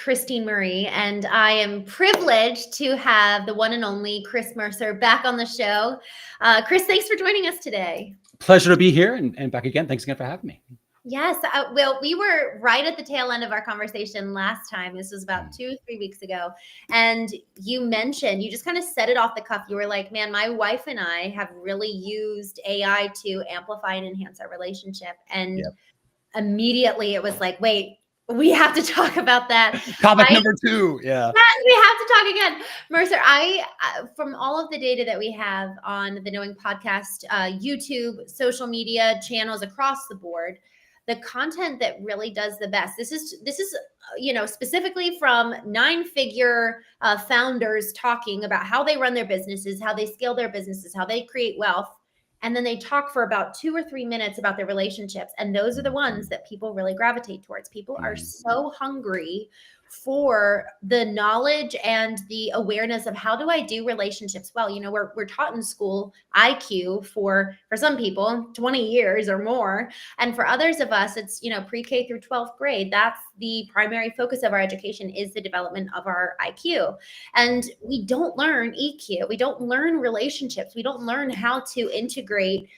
Christine Marie, and I am privileged to have the one and only Chris Mercer back on the show. Chris, thanks for joining us today. Pleasure to be here and back again. Thanks again for having me. Yes, well, we were right at the tail end of our conversation last time. This was about 2 or 3 weeks ago. And you mentioned, you just kind of set it off the cuff. You were like, man, my wife and I have really used AI to amplify and enhance our relationship. And immediately it was like, wait, we have to talk about that. Topic number 2. Yeah. We have to talk again. Mercer, from all of the data that we have on the Knowing podcast, YouTube, social media channels across the board, the content that really does the best. This is specifically from 9-figure founders talking about how they run their businesses, how they scale their businesses, how they create wealth. And then they talk for about 2 or 3 minutes about their relationships. And those are the ones that people really gravitate towards. People are so hungry for the knowledge and the awareness of how do I do relationships well. You know, we're taught in school IQ for some people 20 years or more. And for others of us, it's, pre-K through 12th grade. That's the primary focus of our education, is the development of our IQ. And we don't learn EQ. We don't learn relationships. We don't learn how to integrate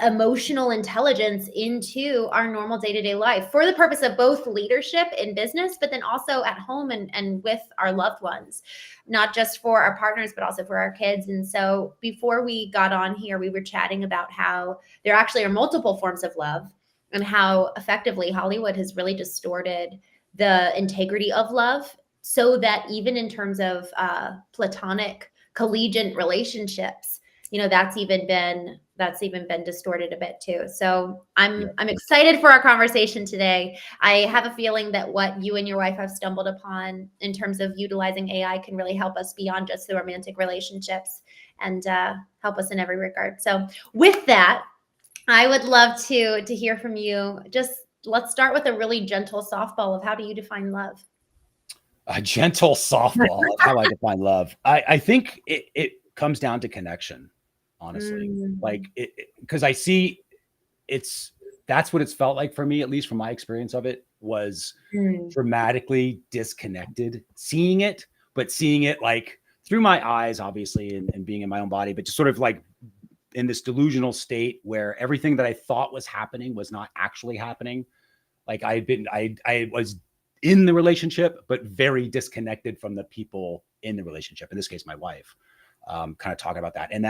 emotional intelligence into our normal day-to-day life for the purpose of both leadership in business, but then also at home and with our loved ones, not just for our partners, but also for our kids. And so before we got on here, we were chatting about how there actually are multiple forms of love and how effectively Hollywood has really distorted the integrity of love, so that even in terms of platonic collegiate relationships, that's even been distorted a bit too. So I'm excited for our conversation today. I have a feeling that what you and your wife have stumbled upon in terms of utilizing AI can really help us beyond just the romantic relationships and help us in every regard. So with that, I would love to hear from you. Just let's start with a really gentle softball of how do you define love? A gentle softball of how I define love. I think it comes down to connection. Honestly, because I see that's what it's felt like for me, at least from my experience of it, was dramatically disconnected, seeing it like through my eyes, obviously, and being in my own body, but just sort of like in this delusional state where everything that I thought was happening was not actually happening. Like I was in the relationship, but very disconnected from the people in the relationship. In this case, my wife. Kind of talking about that, and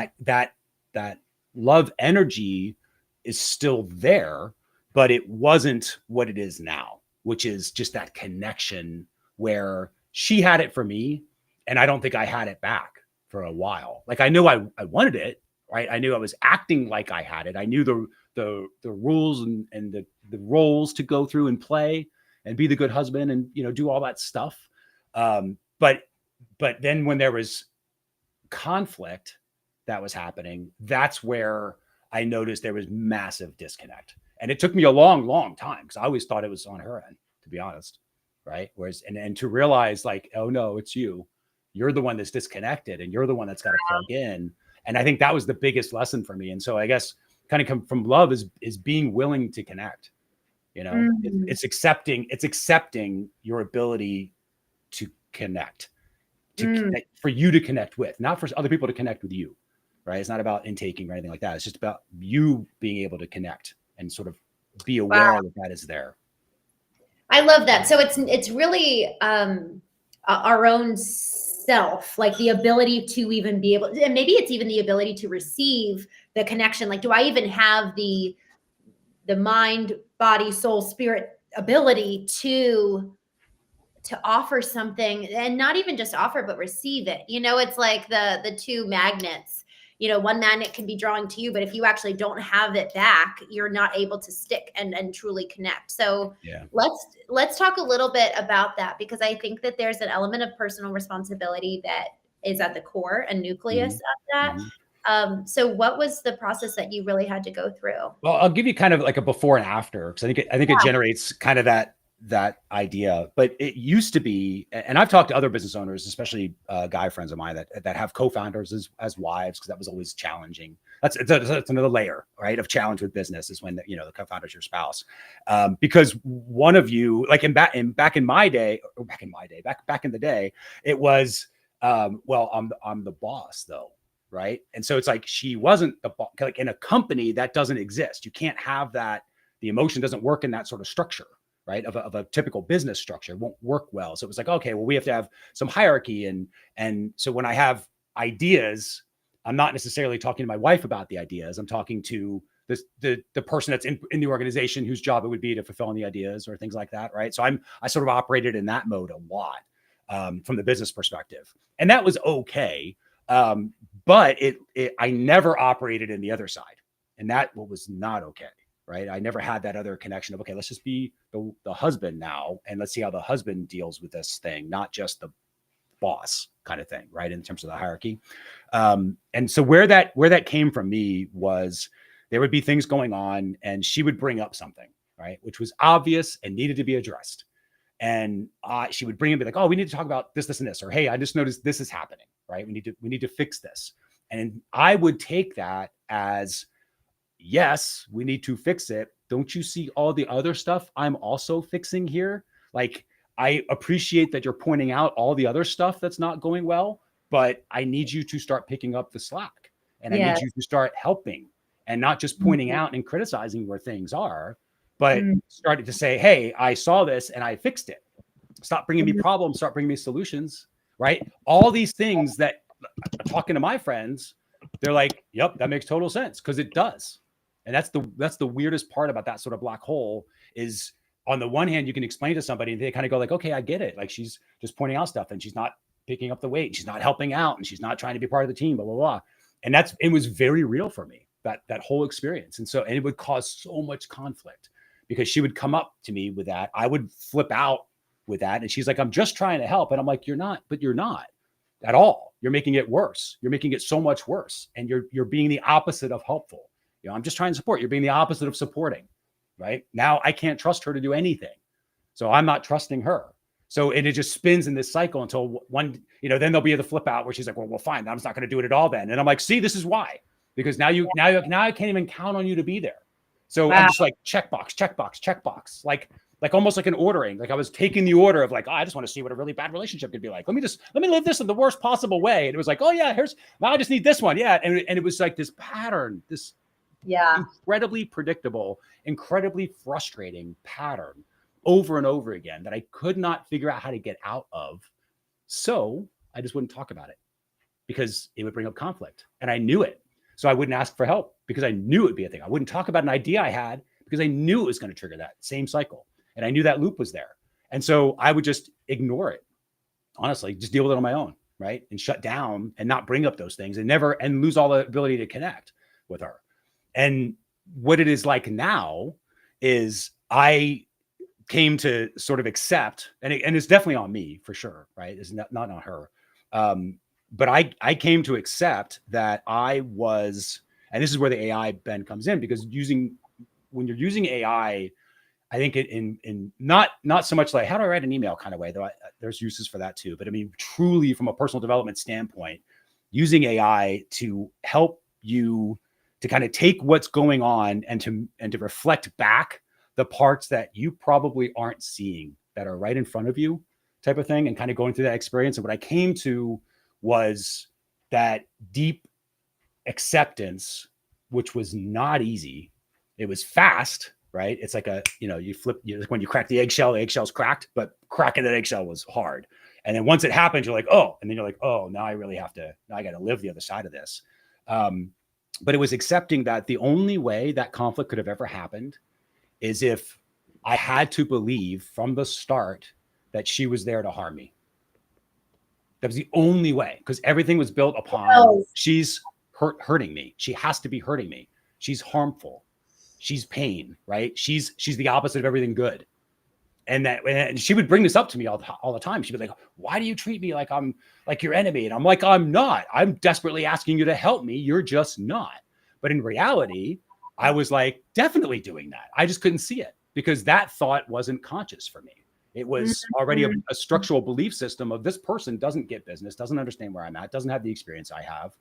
that love energy is still there, but it wasn't what it is now, which is just that connection where she had it for me, and I don't think I had it back for a while. Like I knew I wanted it, right? I knew I was acting like I had it. I knew the rules and the roles to go through and play and be the good husband and do all that stuff. But then when there was conflict that was happening, that's where I noticed there was massive disconnect. And it took me a long, long time because I always thought it was on her end, to be honest. Right. Whereas, and to realize like, oh no, it's you. You're the one that's disconnected and you're the one that's got to plug in. And I think that was the biggest lesson for me. And so I guess kind of come from love is being willing to connect. It's accepting your ability to connect, connect, for you to connect with, not for other people to connect with you. Right. It's not about intaking or anything like that. It's just about you being able to connect and sort of be aware that is there. I love that. So it's really our own self, like the ability to even be able, and maybe it's even the ability to receive the connection. Like, do I even have the mind, body, soul, spirit ability to offer something, and not even just offer, but receive it? It's like the two magnets. One magnet can be drawing to you, but if you actually don't have it back, you're not able to stick and truly connect. So let's talk a little bit about that, because I think that there's an element of personal responsibility that is at the core and nucleus of that. So what was the process that you really had to go through? Well, I'll give you kind of like a before and after, because I think it generates kind of that idea, but it used to be, and I've talked to other business owners, especially guy friends of mine that have co-founders as wives, because that was always challenging. That's another layer, right, of challenge with business, is when the co-founder is your spouse, because one of you, like back in the day, it was well, I'm the boss though, right? And so it's like she wasn't the boss. Like in a company that doesn't exist, you can't have that. The emotion doesn't work in that sort of structure, right? Of a typical business structure. It won't work well. So it was like, okay, well, we have to have some hierarchy. And so when I have ideas, I'm not necessarily talking to my wife about the ideas. I'm talking to the person that's in the organization whose job it would be to fulfill the ideas or things like that, right? So I sort of operated in that mode a lot from the business perspective. And that was okay. But I never operated in the other side. And that was not okay. Right. I never had that other connection of, okay, let's just be the husband now. And let's see how the husband deals with this thing, not just the boss kind of thing. Right. In terms of the hierarchy. And so where that came from me was there would be things going on and she would bring up something, right, which was obvious and needed to be addressed. And she would bring and be like, oh, we need to talk about this, and this, or, hey, I just noticed this is happening. Right. We need to fix this. And I would take that as, yes, we need to fix it. Don't you see all the other stuff I'm also fixing here? Like, I appreciate that you're pointing out all the other stuff that's not going well, but I need you to start picking up the slack, and I need you to start helping and not just pointing out and criticizing where things are, but starting to say, hey, I saw this and I fixed it. Stop bringing me problems, start bringing me solutions, right? All these things that, talking to my friends, they're like, yep, that makes total sense, because it does. And that's the weirdest part about that sort of black hole is, on the one hand, you can explain to somebody and they kind of go like, okay, I get it. Like, she's just pointing out stuff and she's not picking up the weight. She's not helping out and she's not trying to be part of the team, blah, blah, blah. And it was very real for me, that whole experience. And it would cause so much conflict because she would come up to me with that. I would flip out with that. And she's like, I'm just trying to help. And I'm like, you're not at all. You're making it worse. You're making it so much worse. And you're being the opposite of helpful. I'm just trying to support. You're being the opposite of supporting, right? Now I can't trust her to do anything. So I'm not trusting her. So it just spins in this cycle until then there'll be the flip out where she's like, well, fine. I'm just not going to do it at all then. And I'm like, see, this is why, because now I can't even count on you to be there. So I'm just like, checkbox, like almost like an ordering. Like I was taking the order of like, I just want to see what a really bad relationship could be like. Let me live this in the worst possible way. And it was like, oh yeah, now I just need this one. Yeah. And it was like this pattern, this incredibly predictable, incredibly frustrating pattern over and over again that I could not figure out how to get out of. So I just wouldn't talk about it because it would bring up conflict, and I knew it. So I wouldn't ask for help because I knew it would be a thing. I wouldn't talk about an idea I had because I knew it was going to trigger that same cycle. And I knew that loop was there. And so I would just ignore it. Honestly, just deal with it on my own, right? And shut down and not bring up those things and lose all the ability to connect with her. And what it is like now is I came to sort of accept, and it's definitely on me for sure, right? It's not on her. But I came to accept that I was, and this is where the AI bend comes in, because when you're using AI, I think in not so much like how do I write an email kind of way, though there's uses for that too. But I mean, truly from a personal development standpoint, using AI to help you to kind of take what's going on and to reflect back the parts that you probably aren't seeing that are right in front of you, type of thing, and kind of going through that experience. And what I came to was that deep acceptance, which was not easy. It was fast, right? It's like when you crack the eggshell's cracked, but cracking that eggshell was hard. And then once it happens, you're like, oh, and then you're like, oh, now I got to live the other side of this. But it was accepting that the only way that conflict could have ever happened is if I had to believe from the start that she was there to harm me. That was the only way, because everything was built upon she's hurting me. She has to be hurting me. She's harmful. She's pain, right? She's the opposite of everything good. And she would bring this up to me all the time. She'd be like, why do you treat me like I'm like your enemy? And I'm like, I'm not. I'm desperately asking you to help me. You're just not. But in reality, I was like definitely doing that. I just couldn't see it. because that thought wasn't conscious for me. It was already a structural belief system of this person doesn't get business, doesn't understand where I'm at, doesn't have the experience I have.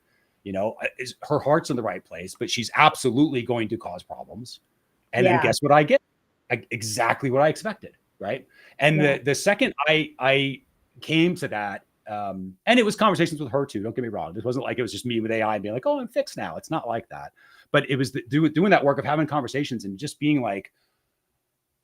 Her heart's in the right place, but she's absolutely going to cause problems. And then guess what I get? Exactly what I expected, right? And the second I came to that, and it was conversations with her too. Don't get me wrong. This wasn't like it was just me with AI and being like, oh, I'm fixed now. It's not like that. But it was doing that work of having conversations and just being like,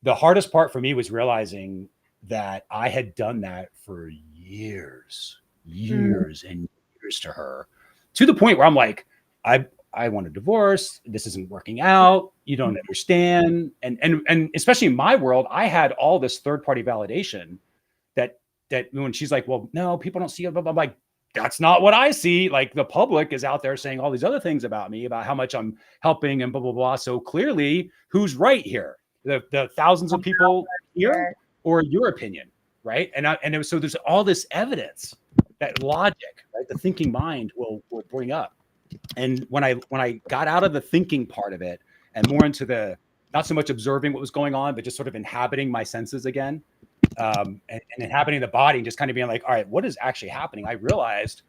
the hardest part for me was realizing that I had done that for years and years to her, to the point where I'm like, I want a divorce. This isn't working out. You don't understand. And especially in my world, I had all this third-party validation that when she's like, well, no, people don't see it. I'm like, that's not what I see. Like, the public is out there saying all these other things about me, about how much I'm helping and blah, blah, blah. So clearly, who's right here? The thousands of people here, or your opinion, right? So there's all this evidence that logic, right, the thinking mind will bring up. And when I got out of the thinking part of it and more into the not so much observing what was going on, but just sort of inhabiting my senses again, and inhabiting the body, and just kind of being like, all right, what is actually happening? I realized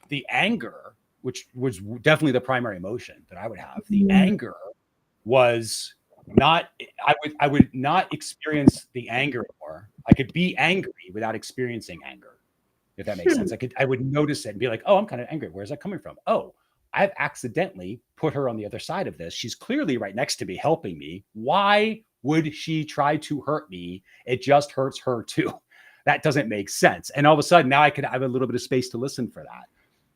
the anger, which was definitely the primary emotion that I would have. The anger was not, I would not experience the anger anymore. I could be angry without experiencing anger, if that makes sense. I would notice it and be like, oh, I'm kind of angry. Where's that coming from? Oh, I've accidentally put her on the other side of this. She's clearly right next to me, helping me. Why would she try to hurt me? It just hurts her too. That doesn't make sense. And all of a sudden now I have a little bit of space to listen for that.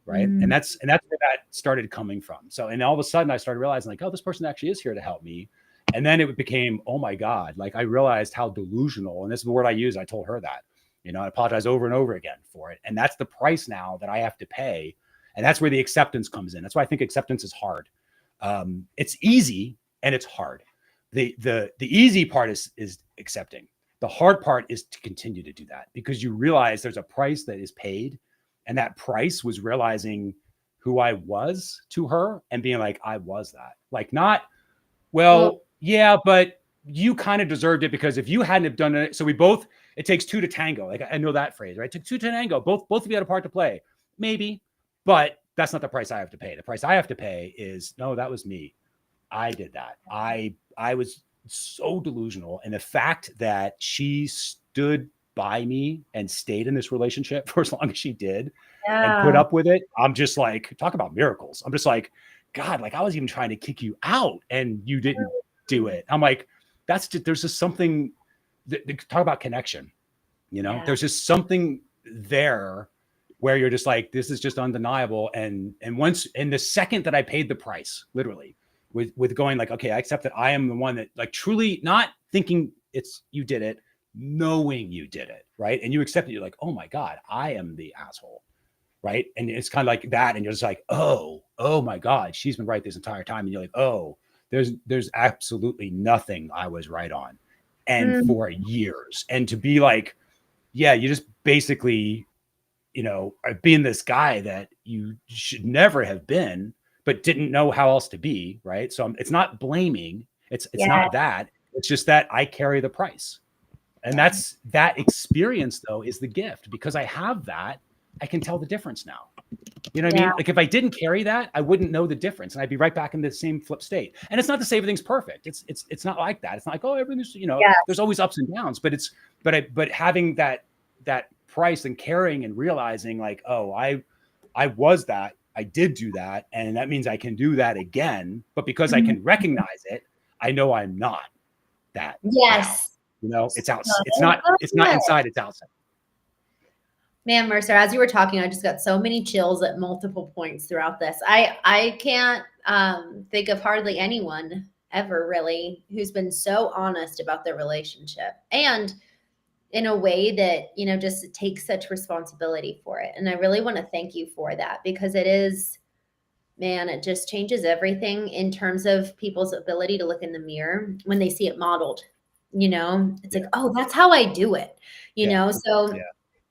Right. And that's where that started coming from. So, and all of a sudden I started realizing like, oh, this person actually is here to help me. And then it became, oh my God, like I realized how delusional, and this is the word I use. I told her that, I apologize over and over again for it. And that's the price now that I have to pay. And that's where the acceptance comes in. That's why I think acceptance is hard. It's easy and it's hard. The easy part is accepting. The hard part is to continue to do that, because you realize there's a price that is paid. And that price was realizing who I was to her and being like, I was that. Like, not, well, yeah, but you kind of deserved it, because if you hadn't have done it, so it takes two to tango. Like, I know that phrase, right? It took two to tango. Both of you had a part to play. Maybe, but that's not the price I have to pay. The price I have to pay is, no, that was me. I did that. I was so delusional. And the fact that she stood by me and stayed in this relationship for as long as she did and put up with it, I'm just like, talk about miracles. I'm just like, God, like I was even trying to kick you out and you didn't do it. I'm like, there's just something talk about connection, there's just something there where you're just like, this is just undeniable. And the second that I paid the price, literally with going like, okay, I accept that I am the one that, like, truly not thinking it's you did it, knowing you did it, right? And you accept it, you're like, oh my God, I am the asshole, right? And it's kind of like that, and you're just like, oh my God, she's been right this entire time. And you're like, oh, there's absolutely nothing I was right on. And for years. And to be like, yeah, you just basically, being this guy that you should never have been, but didn't know how else to be, right? So it's not blaming. It's not that. It's just that I carry the price. And that experience, though, is the gift, because I have that. I can tell the difference now. You know what I mean? Like, if I didn't carry that, I wouldn't know the difference, and I'd be right back in the same flip state. And it's not to say everything's perfect. It's not like that. It's not like, oh, everything's, there's always ups and downs, but having that price and caring and realizing like, oh, I was that, I did do that, and that means I can do that again. But because I can recognize it, I know I'm not that. Yes. Now. It's out. It's not inside. It's outside. Man, Mercer, as you were talking, I just got so many chills at multiple points throughout this. I can't think of hardly anyone ever really who's been so honest about their relationship, and in a way that, just takes such responsibility for it. And I really want to thank you for that, because it is, man, it just changes everything in terms of people's ability to look in the mirror when they see it modeled. It's like, oh, that's how I do it, so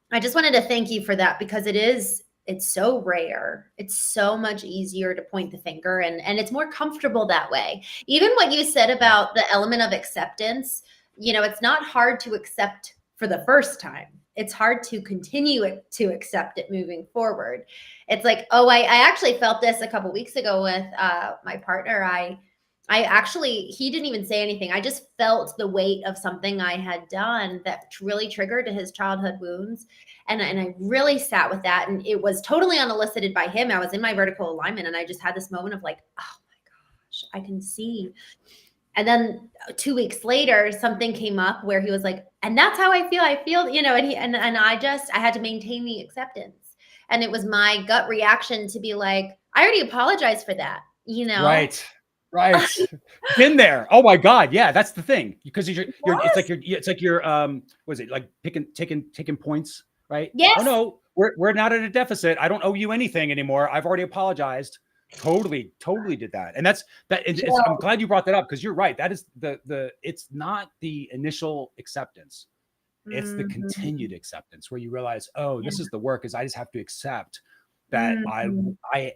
I just wanted to thank you for that, because it is it's so rare. It's so much easier to point the finger, and it's more comfortable that way. Even what you said about the element of acceptance, it's not hard to accept for the first time. It's hard to continue to accept it moving forward. It's like, oh, I actually felt this a couple weeks ago with my partner. I actually, he didn't even say anything. I just felt the weight of something I had done that really triggered his childhood wounds. And I really sat with that. And it was totally unelicited by him. I was in my vertical alignment and I just had this moment of like, oh my gosh, I can see. And then 2 weeks later, something came up where he was like, and that's how I feel. And I had to maintain the acceptance. And it was my gut reaction to be like, I already apologized for that, Right. Been there. Oh my God. Yeah. That's the thing. Because it's like you're, was it like taking points, right? Yes. Oh no, we're not at a deficit. I don't owe you anything anymore. I've already apologized. Totally did that. And I'm glad you brought that up because you're right. That is it's not the initial acceptance. It's the continued acceptance where you realize, oh, this is the work is I just have to accept that I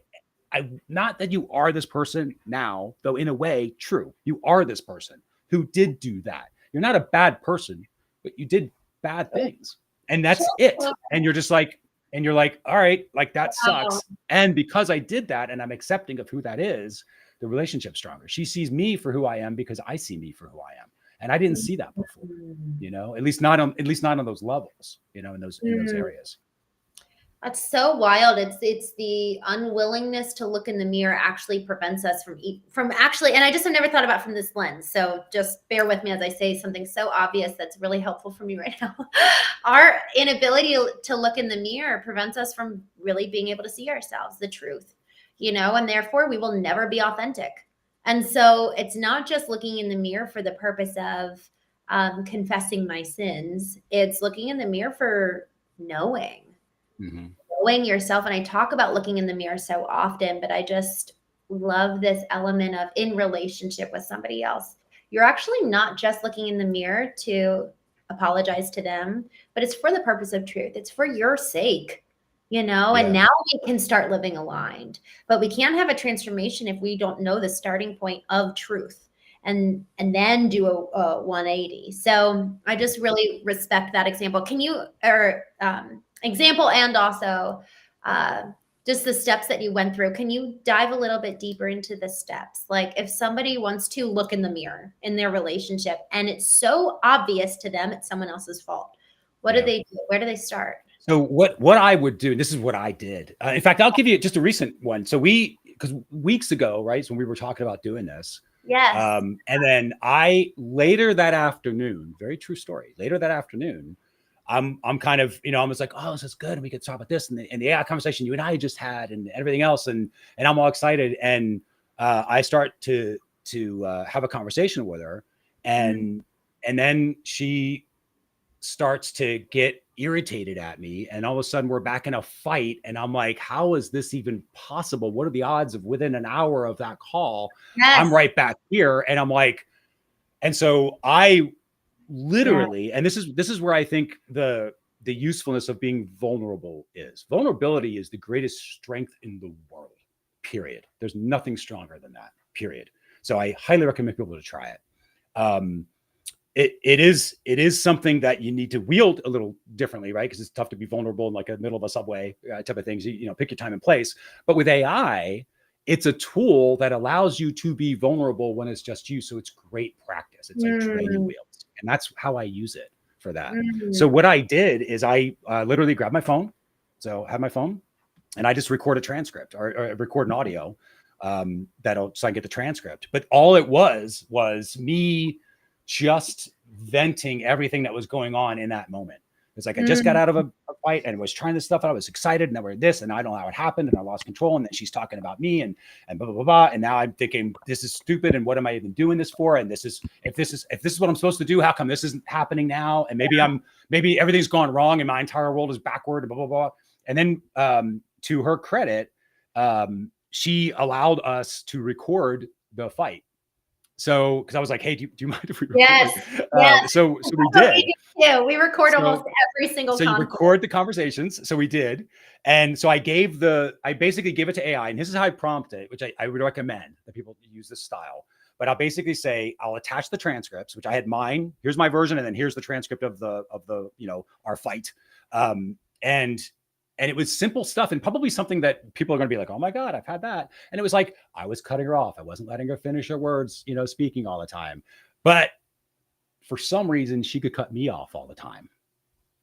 not that you are this person now, though in a way, true. You are this person who did do that. You're not a bad person, but you did bad things. And that's it. And you're just like, all right, like that sucks. And because I did that and I'm accepting of who that is, the relationship's stronger. She sees me for who I am because I see me for who I am. And I didn't see that before, at least not on those levels, in those areas. That's so wild. It's the unwillingness to look in the mirror actually prevents us from actually, and I just have never thought about it from this lens. So just bear with me as I say something so obvious that's really helpful for me right now. Our inability to look in the mirror prevents us from really being able to see ourselves, the truth, and therefore we will never be authentic. And so it's not just looking in the mirror for the purpose of confessing my sins. It's looking in the mirror for knowing. Knowing yourself. And I talk about looking in the mirror so often, but I just love this element of in relationship with somebody else. You're actually not just looking in the mirror to apologize to them, but it's for the purpose of truth. It's for your sake, and now we can start living aligned, but we can't have a transformation if we don't know the starting point of truth and then do a 180. So I just really respect that example. Example and also just the steps that you went through. Can you dive a little bit deeper into the steps? Like if somebody wants to look in the mirror in their relationship and it's so obvious to them it's someone else's fault, what do they do? Where do they start? So what I would do, this is what I did. In fact, I'll give you just a recent one. So because weeks ago, right, so when we were talking about doing this. Yes. And then later that afternoon, very true story, later that afternoon, I'm kind of, I'm just like, oh, this is good. And we could talk about this and the AI conversation you and I just had and everything else. And I'm all excited. And I start to have a conversation with her. And then she starts to get irritated at me. And all of a sudden we're back in a fight. And I'm like, how is this even possible? What are the odds of within an hour of that call? Yes. I'm right back here. And I'm like, and so I literally, and this is where I think the usefulness of being vulnerable is. Vulnerability is the greatest strength in the world, period. There's nothing stronger than that, period. So I highly recommend people to try it. It is something that you need to wield a little differently, right? Because it's tough to be vulnerable in like a middle of a subway type of things. Pick your time and place. But with AI, it's a tool that allows you to be vulnerable when it's just you. So it's great practice. It's like training wheels. And that's how I use it for that. So what I did is I literally grabbed my phone. So I have my phone and I just record a transcript or record an audio so I can get the transcript. But all it was me just venting everything that was going on in that moment. It's like I just got out of a fight and was trying this stuff out. I was excited and then we're this and I don't know how it happened and I lost control and then she's talking about me and blah, blah, blah, blah. And now I'm thinking this is stupid and what am I even doing this for? And if this is what I'm supposed to do, how come this isn't happening now? And maybe everything's gone wrong and my entire world is backward and blah, blah, blah. And then to her credit, she allowed us to record the fight. So, because I was like, hey, do you mind if we record? Yes. So we did. We record almost every single So you record the conversations. So we did. And so I basically gave it to AI, and this is how I prompt it, which I would recommend that people use this style. But I'll basically say, I'll attach the transcripts, which I had mine. Here's my version. And then here's the transcript of the, our fight. And it was simple stuff, and probably something that people are going to be like, oh my God, I've had that. And it was like, I was cutting her off. I wasn't letting her finish her words, speaking all the time. But for some reason, she could cut me off all the time.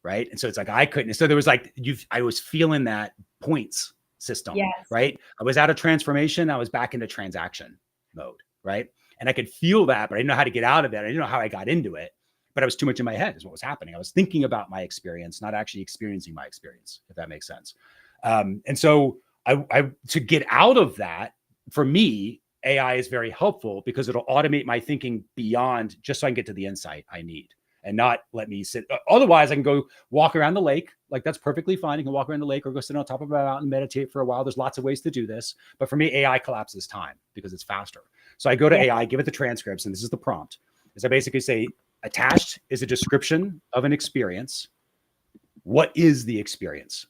Right. And so it's like, I couldn't. So there was like, I was feeling that points system. Yes. Right. I was out of transformation. I was back into transaction mode. Right. And I could feel that, but I didn't know how to get out of it. I didn't know how I got into it, but I was too much in my head is what was happening. I was thinking about my experience, not actually experiencing my experience, if that makes sense. And so I to get out of that, for me, AI is very helpful because it'll automate my thinking beyond, just so I can get to the insight I need and not let me sit. Otherwise, I can go walk around the lake. Like, that's perfectly fine. You can walk around the lake or go sit on top of a mountain and meditate for a while. There's lots of ways to do this. But for me, AI collapses time because it's faster. So I go to AI, give it the transcripts, and this is the prompt. Is I basically say, attached is a description of an experience. What is the experience?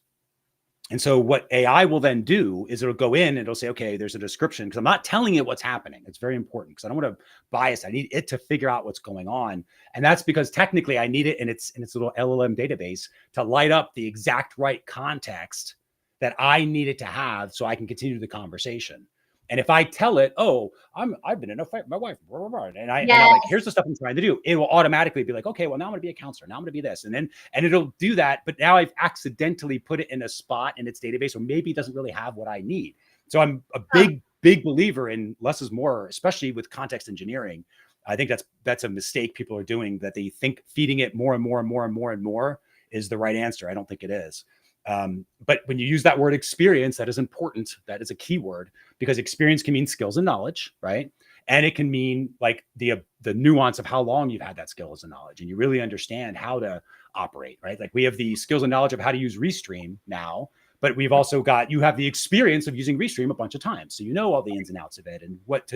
And so what AI will then do is it'll go in and it'll say, okay, there's a description, because I'm not telling it what's happening. It's very important because I don't want to bias. I need it to figure out what's going on. And that's because technically I need it in its little LLM database to light up the exact right context that I need it to have so I can continue the conversation. And if I tell it, oh, I've been in a fight with my wife, blah, blah, blah, and I'm like, here's the stuff I'm trying to do, it will automatically be like, okay, well, now I'm going to be a counselor. Now I'm going to be this. And it'll do that. But now I've accidentally put it in a spot in its database, or maybe it doesn't really have what I need. So I'm a big believer in less is more, especially with context engineering. I think that's a mistake people are doing, that they think feeding it more and more and more and more and more is the right answer. I don't think it is. But when you use that word experience, that is important. That is a key word, because experience can mean skills and knowledge, right? And it can mean like the nuance of how long you've had that skills and knowledge, and you really understand how to operate, right? Like we have the skills and knowledge of how to use Restream now, but we've also got, you have the experience of using Restream a bunch of times. So you know all the ins and outs of it and what's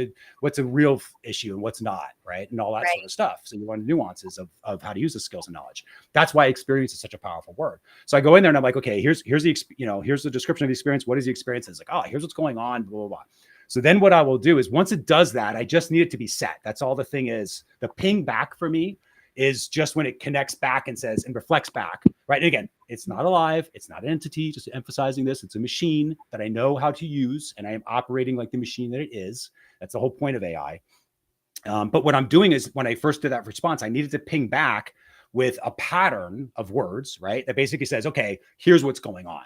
a real issue and what's not, right? And all that sort of stuff. So you want nuances of how to use the skills and knowledge. That's why experience is such a powerful word. So I go in there and I'm like, okay, here's the description of the experience. What is the experience? And it's like, oh, here's what's going on, blah, blah, blah. So then what I will do is, once it does that, I just need it to be set. That's all the thing is. The ping back for me is just when it connects back and says, and reflects back, right? And again, it's not alive. It's not an entity, just emphasizing this. It's a machine that I know how to use, and I am operating like the machine that it is. That's the whole point of AI. But what I'm doing is, when I first did that response, I needed to ping back with a pattern of words, right? That basically says, okay, here's what's going on.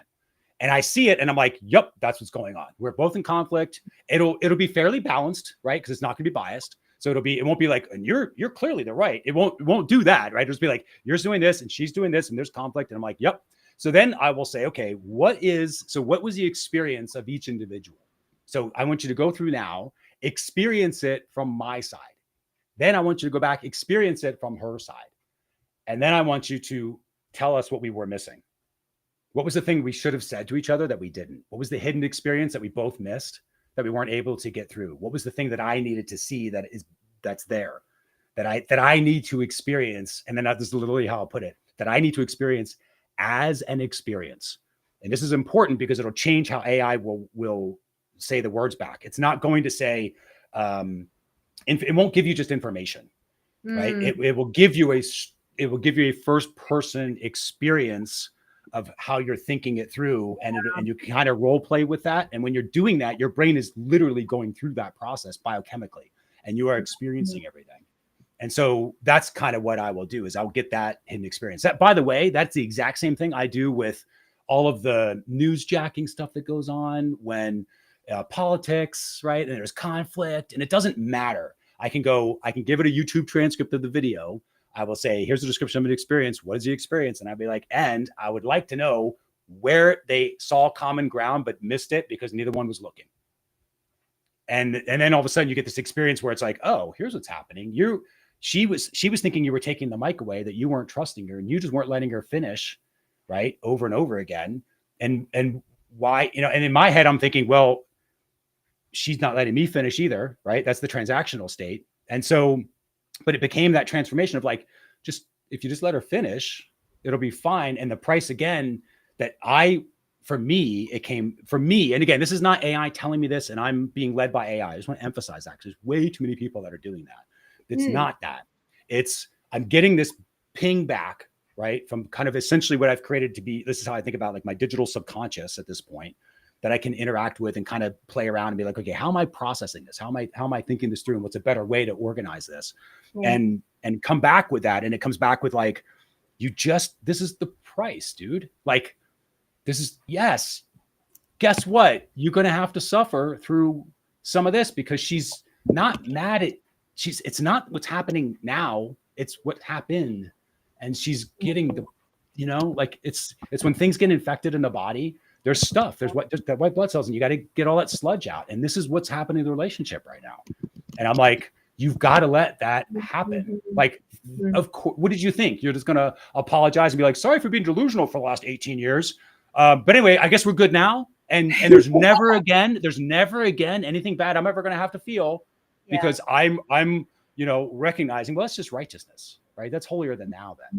And I see it and I'm like, yep, that's what's going on. We're both in conflict. It'll be fairly balanced, right? Because it's not going to be biased. So it won't be like, and you're clearly the right. It won't do that, right? It'll just be like, you're doing this and she's doing this and there's conflict. And I'm like, yep. So then I will say, okay, what was the experience of each individual? So I want you to go through now, experience it from my side. Then I want you to go back, experience it from her side. And then I want you to tell us what we were missing. What was the thing we should have said to each other that we didn't? What was the hidden experience that we both missed, that we weren't able to get through? What was the thing that I needed to see that's there, that I need to experience? And then that is literally how I'll put it, that I need to experience as an experience. And this is important because it'll change how AI will say the words back. It's not going to say, it won't give you just information, right? It will give you a first person experience of how you're thinking it through, and you kind of role play with that. And when you're doing that, your brain is literally going through that process biochemically, and you are experiencing everything. And so that's kind of what I will do, is I'll get that hidden experience. That, by the way, that's the exact same thing I do with all of the newsjacking stuff that goes on when politics, right? And there's conflict, and it doesn't matter. I can give it a YouTube transcript of the video. I will say, here's the description of an experience. What is the experience? And I'd be like, and I would like to know where they saw common ground, but missed it because neither one was looking. And then all of a sudden you get this experience where it's like, oh, here's what's happening. She was thinking you were taking the mic away, that you weren't trusting her and you just weren't letting her finish, right? Over and over again. And why, and in my head, I'm thinking, well, she's not letting me finish either, right? That's the transactional state. And so, but it became that transformation of like, just, if you just let her finish, it'll be fine. And the price again, for me, it came from me. And again, this is not AI telling me this and I'm being led by AI. I just want to emphasize that, because there's way too many people that are doing that. It's not that. It's, I'm getting this ping back, right? From kind of essentially what I've created to be, this is how I think about like my digital subconscious at this point, that I can interact with and kind of play around and be like, okay, how am I processing this? How am I thinking this through? And what's a better way to organize this? And come back with that. And it comes back with like, this is the price, dude. Like, this is, yes, guess what? You're going to have to suffer through some of this, because she's not mad at, it's not what's happening now. It's what happened. And she's getting the, like it's when things get infected in the body, there's stuff, there's that white blood cells, and you got to get all that sludge out. And this is what's happening in the relationship right now. And I'm like, you've got to let that happen. Like, of course, what did you think? You're just going to apologize and be like, sorry for being delusional for the last 18 years. But anyway, I guess we're good now. And there's never again anything bad I'm ever going to have to feel, because I'm recognizing, well, that's just righteousness, right? That's holier than thou. Then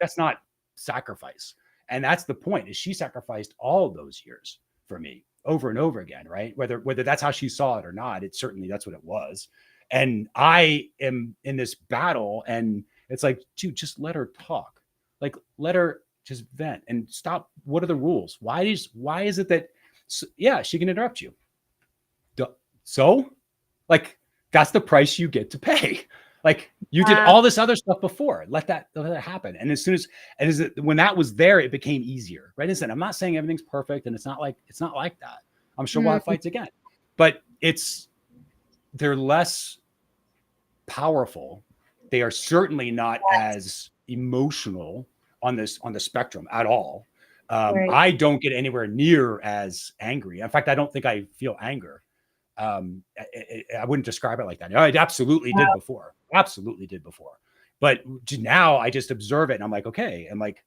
that's not sacrifice. And that's the point, is she sacrificed all of those years for me over and over again, right? Whether that's how she saw it or not, it's certainly, that's what it was. And I am in this battle, and it's like, dude, just let her talk. Like, let her just vent and stop. What are the rules? Why is it that, she can interrupt you. So like, that's the price you get to pay. Like, you did all this other stuff before. Let that happen. And as soon as, when that was there, it became easier, right? I'm not saying everything's perfect, and it's not like that. I'm sure we'll have fights again, but they're less powerful. They are certainly not as emotional on the spectrum at all. I don't get anywhere near as angry. In fact, I don't think I feel anger. I wouldn't describe it like that. I absolutely did before. But now I just observe it, and I'm like, okay. And like,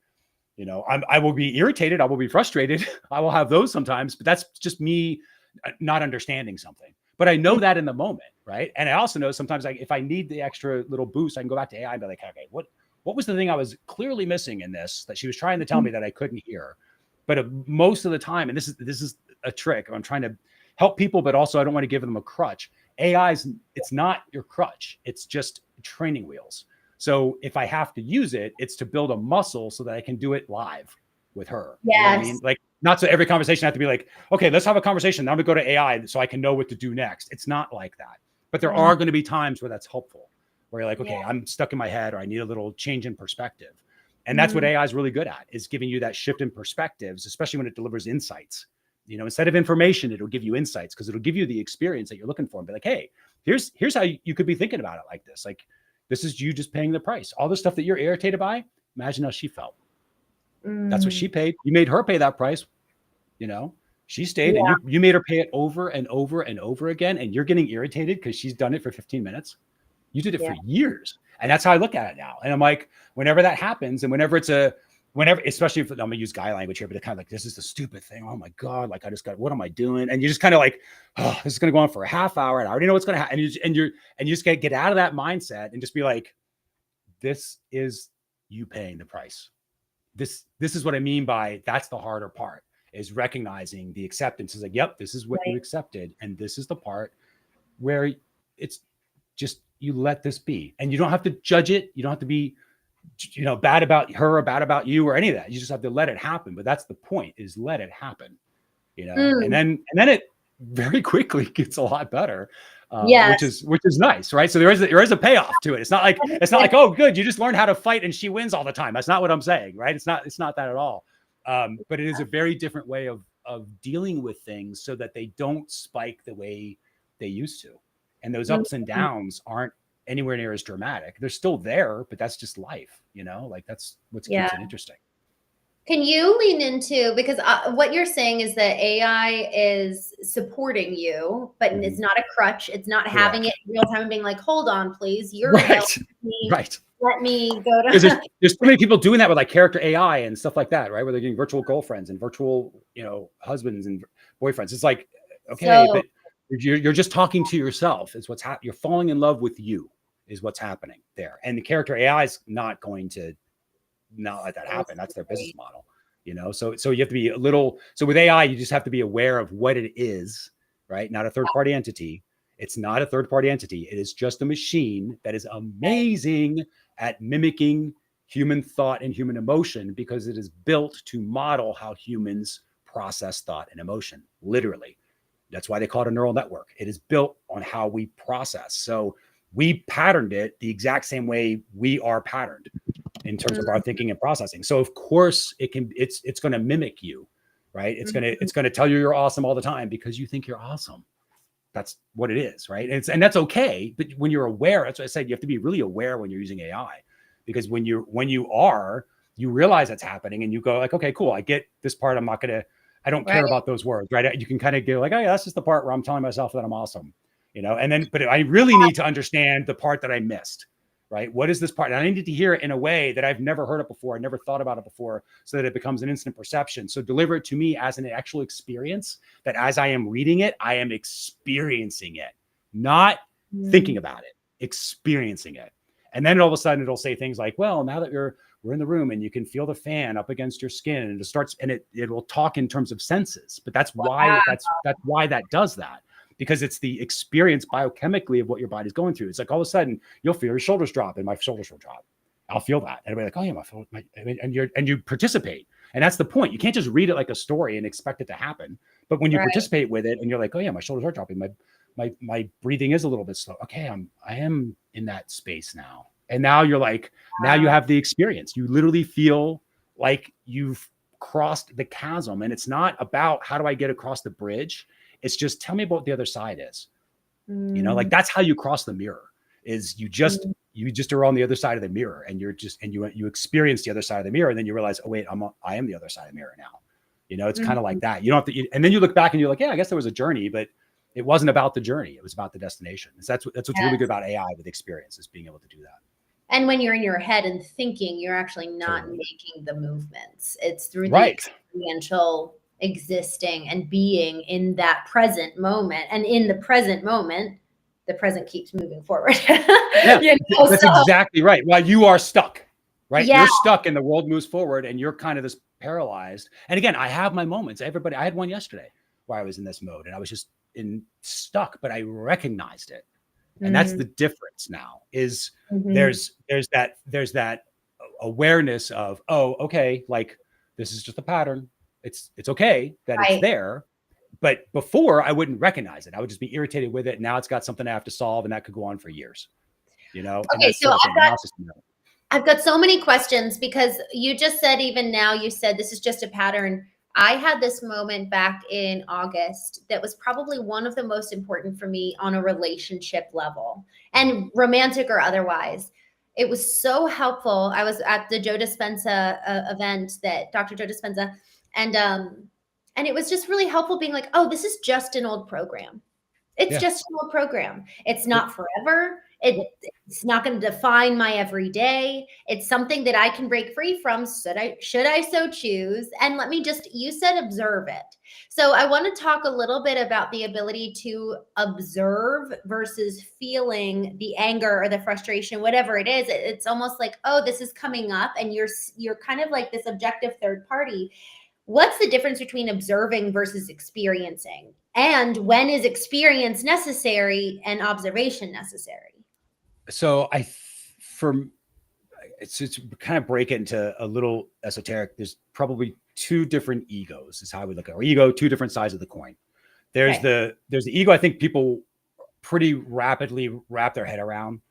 I will be irritated. I will be frustrated. I will have those sometimes, but that's just me not understanding something. But I know that in the moment, right? And I also know sometimes, like, if I need the extra little boost, I can go back to AI and be like, okay, what was the thing I was clearly missing in this that she was trying to tell me that I couldn't hear? But most of the time, and this is a trick, I'm trying to help people, but also I don't want to give them a crutch. It's not your crutch. It's just training wheels. So if I have to use it, it's to build a muscle so that I can do it live with her. Yes. You know what I mean? Like, not so every conversation I have to be like, okay, let's have a conversation. Now I'm going to go to AI so I can know what to do next. It's not like that. But there are going to be times where that's helpful, where you're like, okay, I'm stuck in my head, or I need a little change in perspective. And that's what AI is really good at, is giving you that shift in perspectives, especially when it delivers insights. Instead of information, it'll give you insights, because it'll give you the experience that you're looking for, and be like, hey, here's how you could be thinking about it like this. Like, this is you just paying the price. All the stuff that you're irritated by, imagine how she felt. That's what she paid. You made her pay that price. She stayed, and you made her pay it over and over and over again. And you're getting irritated because she's done it for 15 minutes. You did it for years. And that's how I look at it now. And I'm like, whenever that happens, and whenever, especially if I'm going to use guy language here, but it's kind of like, this is the stupid thing. Oh my God. Like, what am I doing? And you're just kind of like, oh, this is going to go on for a half hour, and I already know what's going to happen. And you just get out of that mindset and just be like, this is you paying the price. This is what I mean by, that's the harder part, is recognizing the acceptance. Is like, yep, this is what you accepted. And this is the part where it's just, you let this be, and you don't have to judge it. You don't have to be, bad about her or bad about you or any of that. You just have to let it happen. But that's the point, is let it happen, and then it very quickly gets a lot better, which is nice. Right. So there is a payoff to it. It's not like, oh, good, you just learned how to fight and she wins all the time. That's not what I'm saying. Right. It's not that at all. But it is a very different way of dealing with things, so that they don't spike the way they used to. And those ups and downs aren't anywhere near as dramatic. They're still there, but that's just life, like, that's what keeps it interesting. Can you lean into, because what you're saying is that AI is supporting you, but it's not a crutch. It's not having it in real time and being like, hold on, please. You're right. Let me go to. There's so many people doing that with like character AI and stuff like that, right? Where they're getting virtual girlfriends and virtual, husbands and boyfriends. It's like, okay, but You're just talking to yourself is what's happening. You're falling in love with you is what's happening there. And the character AI is not going to not let that happen. That's their business model, So you have to be a little, so with AI, you just have to be aware of what it is, right? Not a third-party entity. It's not a third-party entity. It is just a machine that is amazing at mimicking human thought and human emotion because it is built to model how humans process thought and emotion, literally. That's why they call it a neural network. It is built on how we process. So we patterned it the exact same way we are patterned in terms of our thinking and processing. So of course it's going to mimic you, right? It's going to tell you you're awesome all the time because you think you're awesome. That's what it is, right? And that's okay. But when you're aware, that's what I said, you have to be really aware when you're using AI, because when you realize that's happening and you go like, okay, cool. I get this part. I don't care about those words, right? You can kind of go like, oh yeah, that's just the part where I'm telling myself that I'm awesome, but I really need to understand the part that I missed, right? What is this part? And I need to hear it in a way that I've never heard it before. I never thought about it before, so that it becomes an instant perception. So deliver it to me as an actual experience that as I am reading it, I am experiencing it, not thinking about it, experiencing it. And then all of a sudden it'll say things like, well, now that we're in the room and you can feel the fan up against your skin, and it starts, and it will talk in terms of senses. But that's why that does that, because it's the experience biochemically of what your body's going through. It's like all of a sudden you'll feel your shoulders drop, and my shoulders will drop. I'll feel that. And I'll be like, oh yeah, and you participate. And that's the point. You can't just read it like a story and expect it to happen. But when you participate with it and you're like, oh yeah, my shoulders are dropping, my breathing is a little bit slow. Okay, I am in that space now. And now you're like, now you have the experience. You literally feel like you've crossed the chasm. And it's not about how do I get across the bridge? It's just tell me about what the other side is. Like that's how you cross the mirror, is you just are on the other side of the mirror, and you experience the other side of the mirror, and then you realize, oh wait, I am the other side of the mirror now. It's kind of like that. You don't have to, and then you look back and you're like, yeah, I guess there was a journey, but it wasn't about the journey. It was about the destination. That's what's really good about AI with experience, is being able to do that. And when you're in your head and thinking, you're actually not making the movements. It's through the experiential existing and being in that present moment. And in the present moment, the present keeps moving forward. That's exactly right. Well, you are stuck, right? Yeah. You're stuck and the world moves forward and you're kind of this paralyzed. And again, I have my moments. I had one yesterday where I was in this mode and I was just stuck, but I recognized it. And that's the difference now, is there's that awareness of, oh, okay, like this is just a pattern. It's okay that it's there. But before I wouldn't recognize it. I would just be irritated with it. Now it's got something I have to solve, and that could go on for years, Okay. So I've got so many questions, because you just said, even now you said this is just a pattern. I had this moment back in August that was probably one of the most important for me on a relationship level, and romantic or otherwise. It was so helpful. I was at the Joe Dispenza event, that Dr. Joe Dispenza, and it was just really helpful being like, oh, this is just an old program. It's just an old program. It's not forever. It's not going to define my everyday. It's something that I can break free from, should I so choose. And you said observe it. So I want to talk a little bit about the ability to observe versus feeling the anger or the frustration, whatever it is. It's almost like, oh, this is coming up, and you're kind of like this objective third party. What's the difference between observing versus experiencing? And when is experience necessary and observation necessary? So it's kind of break it into a little esoteric. There's probably two different egos, is how I would look at it. Or ego, two different sides of the coin. There's the ego I think people pretty rapidly wrap their head around,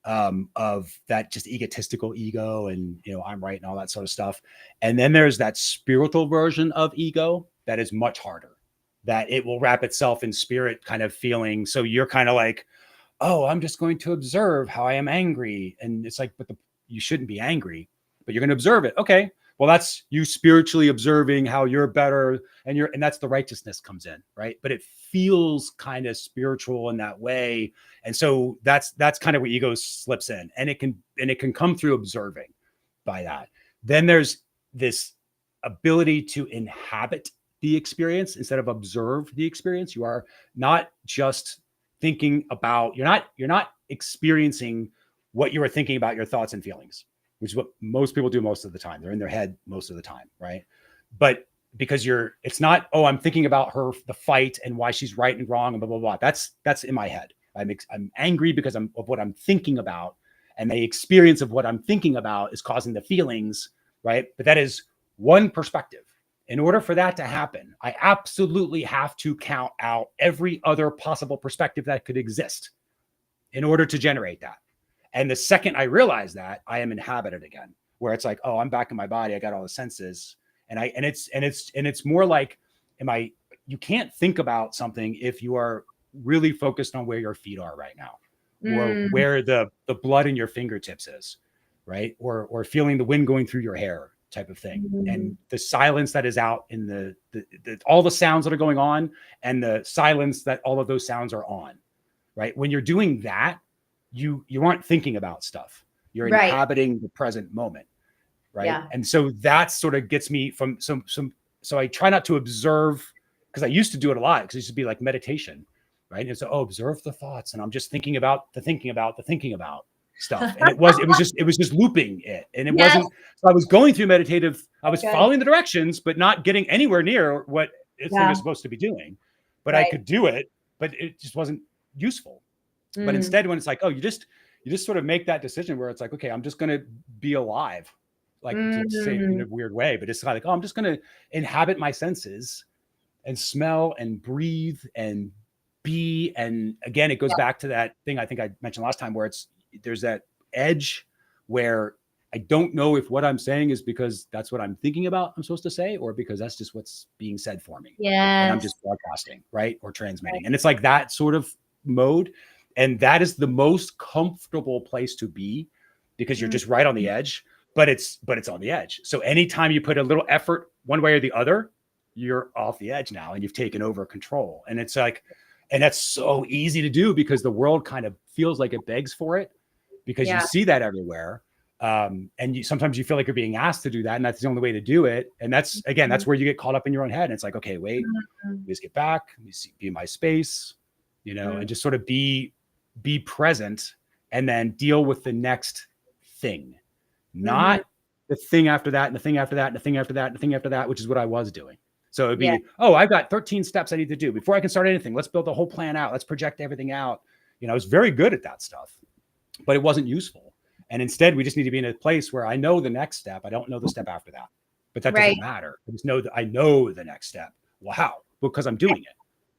of that just egotistical ego and, I'm right and all that sort of stuff. And then there's that spiritual version of ego that is much harder, that it will wrap itself in spirit kind of feeling. So you're kind of like, oh, I'm just going to observe how I am angry. And it's like, but you shouldn't be angry, but you're going to observe it. Okay. Well, that's you spiritually observing how you're better, and that's the righteousness comes in, right? But it feels kind of spiritual in that way. And so that's kind of where ego slips in, and it can come through observing by that. Then there's this ability to inhabit the experience instead of observe the experience. You are not just thinking about, you're not experiencing what you are thinking about, your thoughts and feelings, which is what most people do most of the time. They're in their head most of the time, right? But because it's not, oh, I'm thinking about the fight and why she's right and wrong and blah, blah, blah. That's in my head. I'm angry because of what I'm thinking about. And the experience of what I'm thinking about is causing the feelings, right? But that is one perspective. In order for that to happen, I absolutely have to count out every other possible perspective that could exist in order to generate that. And the second I realize that, I am inhabited again, where it's like, oh, I'm back in my body. I got all the senses. And it's more like, you can't think about something if you are really focused on where your feet are right now, or where the blood in your fingertips is, right? Or feeling the wind going through your hair type of thing. And the silence that is out in the all the sounds that are going on, and the silence that all of those sounds are on, right? When you're doing that, you aren't thinking about stuff. You're inhabiting the present moment. Right. Yeah. And so that sort of gets me from so I try not to observe, because I used to do it a lot, because it used to be like meditation. Right. And so, observe the thoughts. And I'm just thinking about the thinking about stuff. And it was just looping it. And it wasn't, so I was going through I was following the directions, but not getting anywhere near what it's supposed to be doing. But I could do it, but it just wasn't useful. But instead, when it's like, oh, you just sort of make that decision where it's like, okay, I'm just going to be alive. Like, to say it in a weird way, but it's like, oh, I'm just going to inhabit my senses and smell and breathe and be. And again, it goes back to that thing I think I mentioned last time, where there's that edge where I don't know if what I'm saying is because that's what I'm thinking about I'm supposed to say, or because that's just what's being said for me. Yeah. And I'm just broadcasting, right? Or transmitting. And it's like that sort of mode. And that is the most comfortable place to be, because you're just right on the edge. But it's on the edge. So anytime you put a little effort one way or the other, you're off the edge now, and you've taken over control. And it's like, and that's so easy to do, because the world kind of feels like it begs for it, because you see that everywhere. And sometimes you feel like you're being asked to do that, and that's the only way to do it. And that's where you get caught up in your own head. And it's like, okay, wait, let's get back. Let me be in my space, and just sort of be present, and then deal with the next thing. Not the thing after that, and the thing after that, and the thing after that, and the thing after that, which is what I was doing. So it'd be, oh, I've got 13 steps I need to do before I can start anything. Let's build the whole plan out. Let's project everything out. I was very good at that stuff, but it wasn't useful. And instead, we just need to be in a place where I know the next step. I don't know the step after that, but that doesn't matter. I just know that I know the next step. Well, how? Because I'm doing it.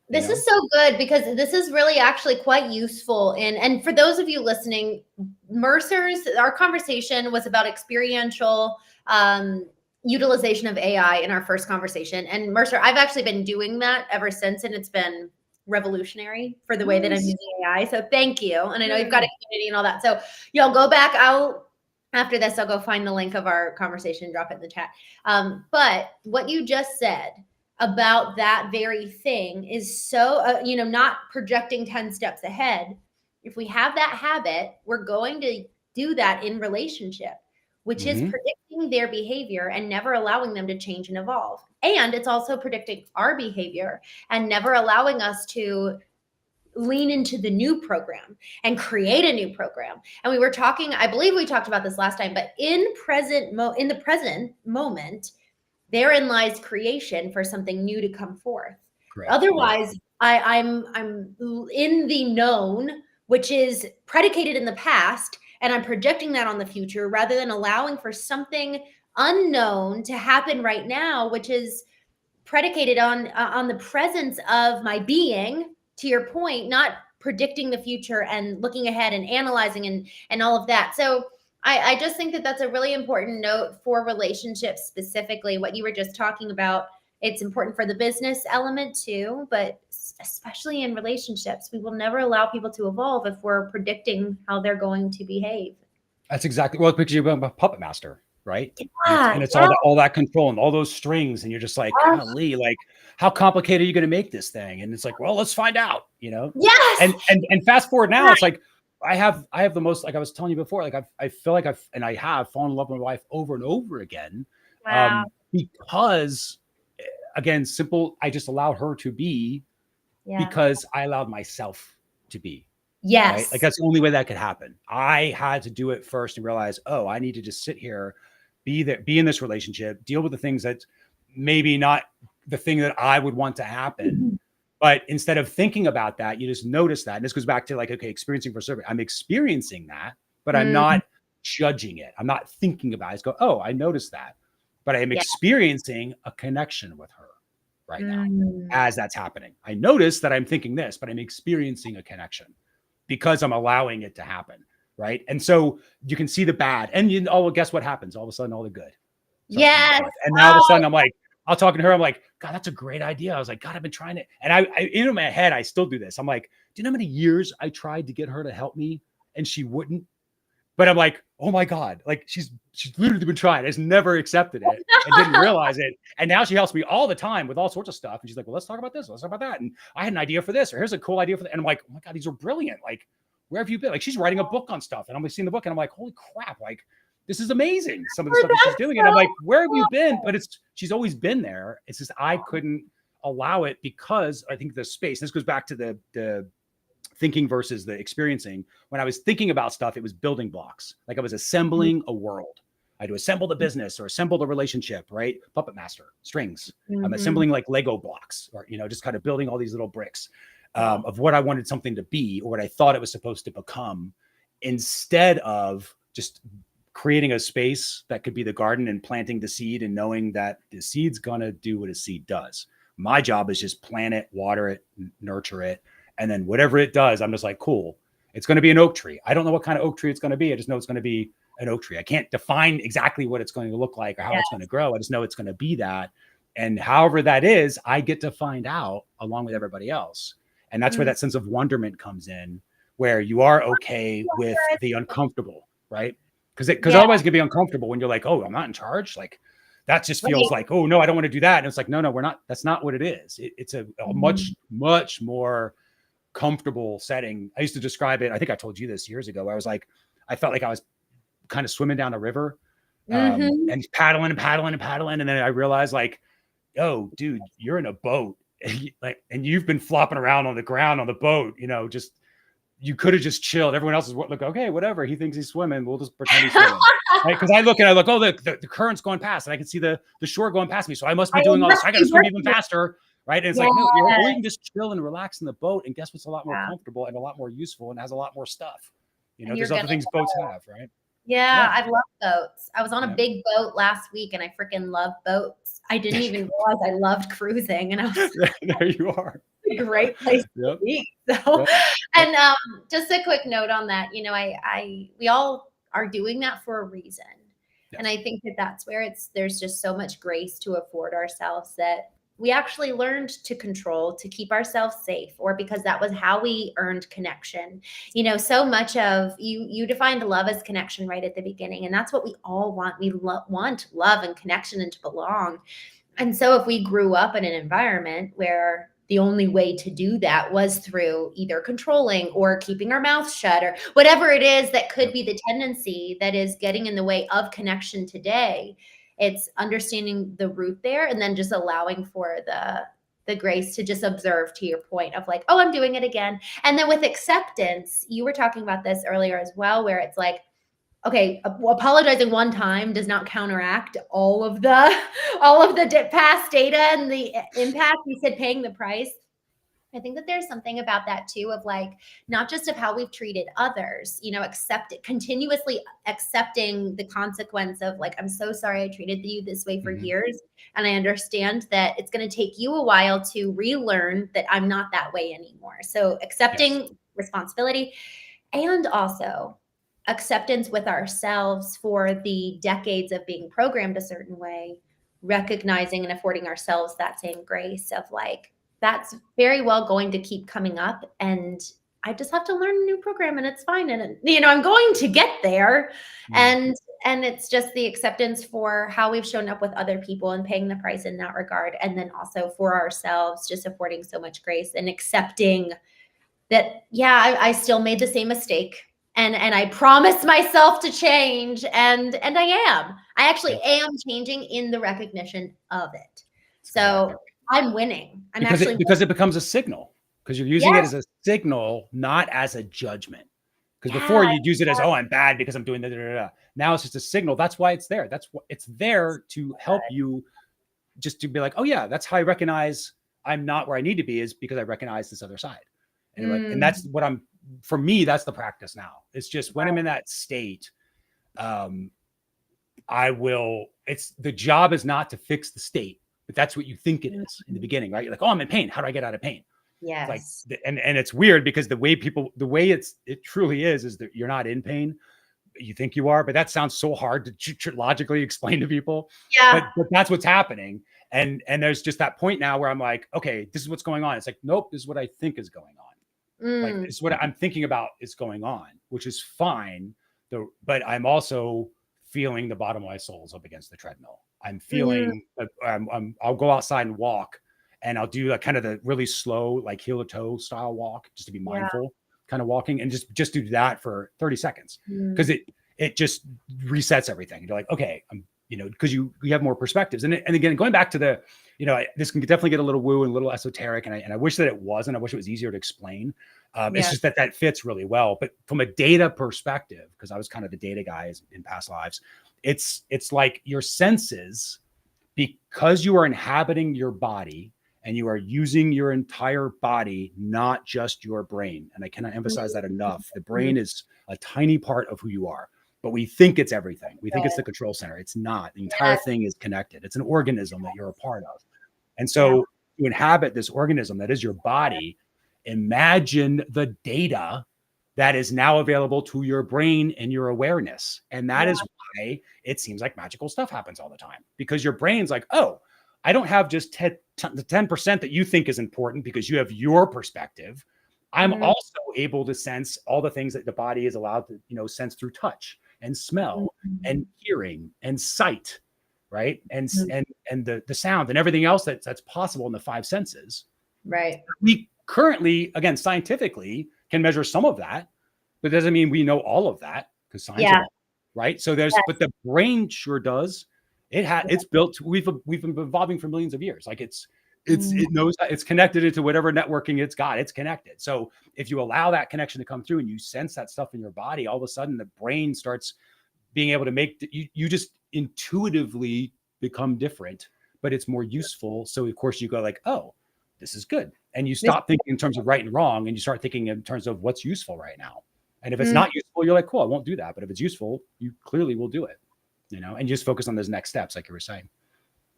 This is so good, because this is really actually quite useful. And for those of you listening, our conversation was about experiential utilization of AI in our first conversation. And Mercer, I've actually been doing that ever since, and it's been revolutionary for the way that I'm using AI. So thank you. And I know you've got a community and all that. So y'all go back out. After this, I'll go find the link of our conversation, drop it in the chat. But what you just said about that very thing is so, not projecting 10 steps ahead. If we have that habit, we're going to do that in relationship, which is predicting their behavior and never allowing them to change and evolve. And it's also predicting our behavior and never allowing us to lean into the new program and create a new program. And we were talking, I believe we talked about this last time, but in the present moment, therein lies creation for something new to come forth. Correct. Otherwise, I'm in the known, which is predicated in the past, and I'm projecting that on the future rather than allowing for something unknown to happen right now, which is predicated on the presence of my being, to your point, not predicting the future and looking ahead and analyzing and all of that. So I just think that that's a really important note for relationships, specifically what you were just talking about. It's important for the business element too, but especially in relationships, we will never allow people to evolve if we're predicting how they're going to behave. That's exactly, well, because you're a puppet master, right? And it's all that control and all those strings, and you're just like, golly, like, how complicated are you going to make this thing? And it's like, well, let's find out, Yes. And fast forward now, it's like, I have the most, like I was telling you before, like I feel like I have fallen in love with my wife over and over again. Wow. Because again, simple. I just allowed her to be because I allowed myself to be. Yes. Right? Like that's the only way that could happen. I had to do it first and realize, oh, I need to just sit here, be in this relationship, deal with the things that maybe not the thing that I would want to happen. But instead of thinking about that, you just notice that. And this goes back to like, okay, experiencing for service. I'm experiencing that, but I'm not judging it. I'm not thinking about it. I just go, oh, I noticed that. But I am experiencing a connection with her right now as that's happening. I notice that I'm thinking this, but I'm experiencing a connection because I'm allowing it to happen. Right. And so you can see the bad. And well, guess what happens? All of a sudden, all the good. Yes. And now all of a sudden I'm like, I'll talk to her. I'm like, God, that's a great idea. I was like, God, I've been trying to, and I in my head, I still do this. I'm like, do you know how many years I tried to get her to help me and she wouldn't? But I'm like, oh my God, like she's literally been trying. I just never accepted it and didn't realize it. And now she helps me all the time with all sorts of stuff. And she's like, well, let's talk about this. Let's talk about that. And I had an idea for this, or here's a cool idea for that. And I'm like, oh my God, these are brilliant. Like, where have you been? Like she's writing a book on stuff and I'm like seeing the book and I'm like, holy crap. Like, this is amazing. Some of the stuff that she's doing. And I'm like, where have you been? But she's always been there. It's just, I couldn't allow it because I think the space, this goes back to the thinking versus the experiencing. When I was thinking about stuff, it was building blocks. Like I was assembling a world. I had to assemble the business or assemble the relationship, right? Puppet master, strings. I'm assembling like Lego blocks or, just kind of building all these little bricks of what I wanted something to be or what I thought it was supposed to become instead of just creating a space that could be the garden and planting the seed and knowing that the seed's going to do what a seed does. My job is just plant it, water it, nurture it. And then whatever it does, I'm just like, cool. It's going to be an oak tree. I don't know what kind of oak tree it's going to be. I just know it's going to be an oak tree. I can't define exactly what it's going to look like or how it's going to grow. I just know it's going to be that. And however that is, I get to find out along with everybody else. And that's where that sense of wonderment comes in, where you are okay with the uncomfortable, right? Because otherwise it can be uncomfortable when you're like, oh, I'm not in charge. Like that just feels like, oh no, I don't want to do that. And it's like, no, we're not. That's not what it is. It's a much, much more comfortable setting. I used to describe it. I think I told you this years ago. Where I was like, I felt like I was kind of swimming down a river and paddling. And then I realized like, oh, dude, you're in a boat. And you've been flopping around on the ground on the boat, just you could have just chilled. Everyone else is like, okay, whatever. He thinks he's swimming. We'll just pretend he's swimming. Right? Because I look, oh, the current's going past and I can see the shore going past me. So I must be doing all this. I got to swim even faster. Right. And it's like, no, you can just chill and relax in the boat. And guess what's a lot more comfortable and a lot more useful and has a lot more stuff. There's other things boats have, right? Yeah, I love boats. I was on a big boat last week and I freaking love boats. I didn't even realize I loved cruising. And I was there you are. A great place to be. So, and just a quick note on that, we all are doing that for a reason. Yes. And I think that's where there's just so much grace to afford ourselves that we actually learned to control, to keep ourselves safe, or because that was how we earned connection. So much of you defined love as connection right at the beginning. And that's what we all want. We want love and connection and to belong. And so if we grew up in an environment where the only way to do that was through either controlling or keeping our mouths shut or whatever it is that could be the tendency that is getting in the way of connection today, it's understanding the root there and then just allowing for the grace to just observe, to your point of like, oh, I'm doing it again. And then with acceptance, you were talking about this earlier as well, where it's like, okay, apologizing one time does not counteract all of the past data and the impact. You said paying the price. I think that there's something about that too, of like, not just of how we've treated others, continuously accepting the consequence of like, I'm so sorry I treated you this way for years. And I understand that it's going to take you a while to relearn that I'm not that way anymore. So accepting responsibility and also acceptance with ourselves for the decades of being programmed a certain way, recognizing and affording ourselves that same grace of like, that's very well going to keep coming up and I just have to learn a new program and it's fine. And, I'm going to get there. And it's just the acceptance for how we've shown up with other people and paying the price in that regard. And then also for ourselves, just affording so much grace and accepting that, I still made the same mistake. And I promised myself to change and I am. I actually am changing in the recognition of it. So I'm winning. Because it becomes a signal, because you're using it as a signal, not as a judgment. Because before you'd use it as, oh, I'm bad because I'm doing that. Now it's just a signal. That's why it's there. That's what it's there to help you, just to be like, oh yeah, that's how I recognize I'm not where I need to be, is because I recognize this other side. And like, and that's what for me, that's the practice now. It's just when I'm in that state, the job is not to fix the state, but that's what you think it is in the beginning, right? You're like, oh, I'm in pain. How do I get out of pain? Yes. Like, and it's weird because the way it truly is that you're not in pain. You think you are, but that sounds so hard to logically explain to people. Yeah. But that's what's happening. And there's just that point now where I'm like, okay, this is what's going on. It's like, nope, this is what I think is going on. Like, it's what I'm thinking about is going on, which is fine. But I'm also feeling the bottom of my soul's up against the treadmill. I'm feeling I'll go outside and walk, and I'll do like kind of the really slow, like heel to toe style walk, just to be mindful, kind of walking, and just do that for 30 seconds. Because it just resets everything. You're like, okay, because you have more perspectives. And again, going back to the, this can definitely get a little woo and a little esoteric. And I wish that it wasn't. I wish it was easier to explain. It's just that fits really well. But from a data perspective, because I was kind of the data guy in past lives, it's like your senses, because you are inhabiting your body and you are using your entire body, not just your brain. And I cannot emphasize that enough. The brain is a tiny part of who you are, but we think it's everything. We think it's the control center. It's not. The entire thing is connected. It's an organism that you're a part of. And so to inhabit this organism that is your body, imagine the data that is now available to your brain and your awareness. And that is why it seems like magical stuff happens all the time, because your brain's like, oh, I don't have just the 10% that you think is important because you have your perspective. I'm also able to sense all the things that the body is allowed to, sense through touch and smell and hearing and sight, right? And the sound and everything else that's possible in the five senses. Right. We currently, again, scientifically can measure some of that, but it doesn't mean we know all of that, because science, right? So but the brain sure does. It's built. We've been evolving for millions of years. Like it knows that it's connected into whatever networking it's got. It's connected. So if you allow that connection to come through and you sense that stuff in your body, all of a sudden the brain starts being able to make you just intuitively become different, but it's more useful. So of course you go like, oh, this is good. And you stop thinking in terms of right and wrong, and you start thinking in terms of what's useful right now. And if it's not useful, you're like, cool, I won't do that. But if it's useful, you clearly will do it, and you just focus on those next steps, like you were saying.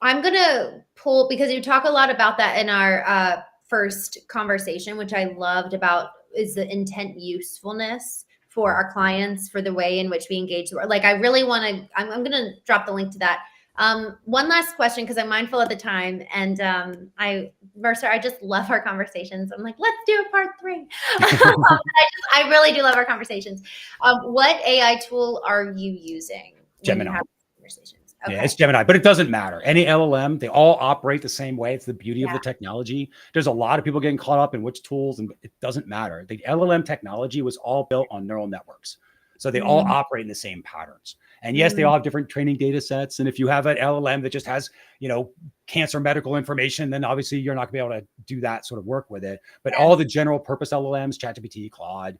I'm going to pull, because you talk a lot about that in our first conversation, which I loved about, is the intent usefulness for our clients, for the way in which we engage. Like, I really want to, I'm going to drop the link to that. One last question, because I'm mindful of the time. And Mercer, I just love our conversations. I'm like, let's do a part 3. I really do love our conversations. What AI tool are you using? Gemini. When you have conversations? Okay. Yeah, it's Gemini, but it doesn't matter. Any LLM, they all operate the same way. It's the beauty of the technology. There's a lot of people getting caught up in which tools, and it doesn't matter. The LLM technology was all built on neural networks. So they all operate in the same patterns. And yes, they all have different training data sets. And if you have an LLM that just has, cancer medical information, then obviously you're not gonna be able to do that sort of work with it. But all the general purpose LLMs, ChatGPT, Claude,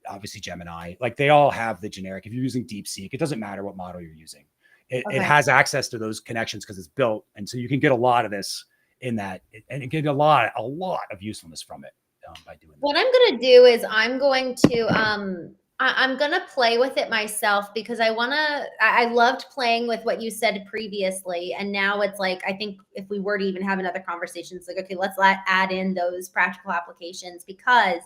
obviously Gemini, like they all have the generic. If you're using DeepSeek, it doesn't matter what model you're using. It has access to those connections because it's built. And so you can get a lot of this in that, and get a lot of usefulness from it by doing that. What I'm going to do is I'm going to play with it myself, because I loved playing with what you said previously. And now it's like, I think if we were to even have another conversation, it's like, okay, let's add in those practical applications, because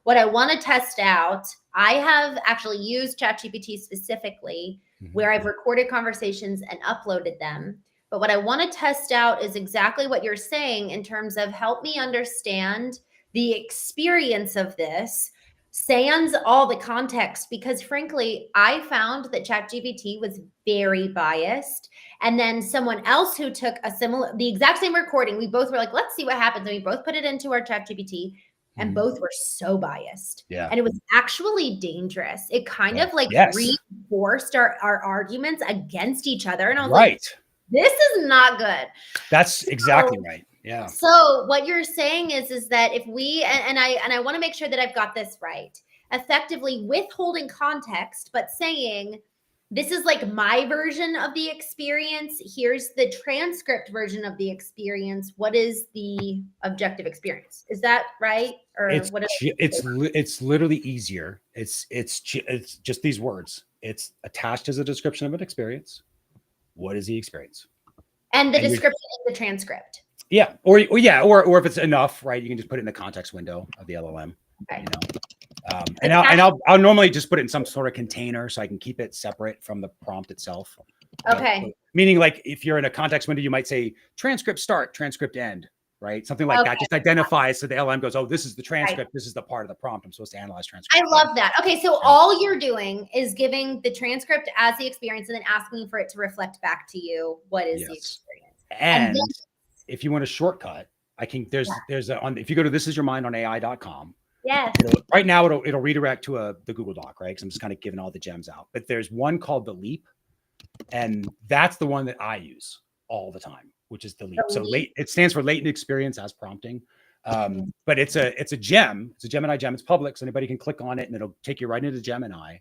what I want to test out, I have actually used ChatGPT specifically where I've recorded conversations and uploaded them. But what I want to test out is exactly what you're saying in terms of help me understand the experience of this, sans all the context, because frankly, I found that ChatGPT was very biased. And then someone else who took the exact same recording, we both were like, let's see what happens. And we both put it into our ChatGPT, and both were so biased. Yeah. And it was actually dangerous. It kind of like reinforced our arguments against each other. And I was like, this is not good. That's exactly right. Yeah. So what you're saying is that if we, and I want to make sure that I've got this right, effectively withholding context, but saying, this is like my version of the experience. Here's the transcript version of the experience. What is the objective experience? Is that right? Or it's literally easier. It's just these words. It's attached as a description of an experience. What is the experience? And the description in the transcript. Yeah, or if it's enough, right? You can just put it in the context window of the LLM. Okay. You know, and I'll normally just put it in some sort of container so I can keep it separate from the prompt itself. Okay. So, meaning, like, if you're in a context window, you might say transcript start, transcript end, right? Something like that. Just identifies so the LLM goes, oh, this is the transcript. Right. This is the part of the prompt I'm supposed to analyze transcript. I love that. Okay, so all you're doing is giving the transcript as the experience and then asking for it to reflect back to you what is the experience. And then, if you want a shortcut, I can, there's if you go to thisisyourmindonai.com. Yes. Right now it'll redirect to the Google Doc, right? Because I'm just kind of giving all the gems out. But there's one called the Leap, and that's the one that I use all the time, which is the Leap. So it stands for latent experience as prompting. But it's a gem. It's a Gemini gem. It's public, so anybody can click on it, and it'll take you right into Gemini.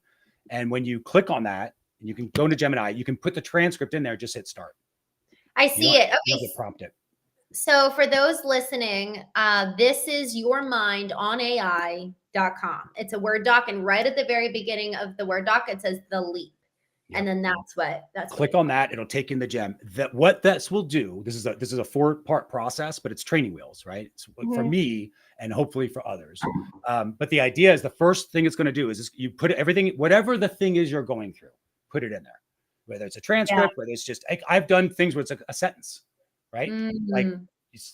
And when you click on that, and you can go into Gemini, you can put the transcript in there. Just hit start. I see it. Okay. You'll get prompted. So for those listening, this is yourmindonai.com. It's a Word doc, and right at the very beginning of the Word doc, it says the Leap. Yep. And then that's click on that. It'll take in the gem. What this will do, this is a 4-part process, but it's training wheels, right? It's for me and hopefully for others. But the idea is the first thing it's going to do is you put everything, whatever the thing is you're going through, put it in there. Whether it's a transcript, whether it's just, I've done things where it's a sentence, right? Like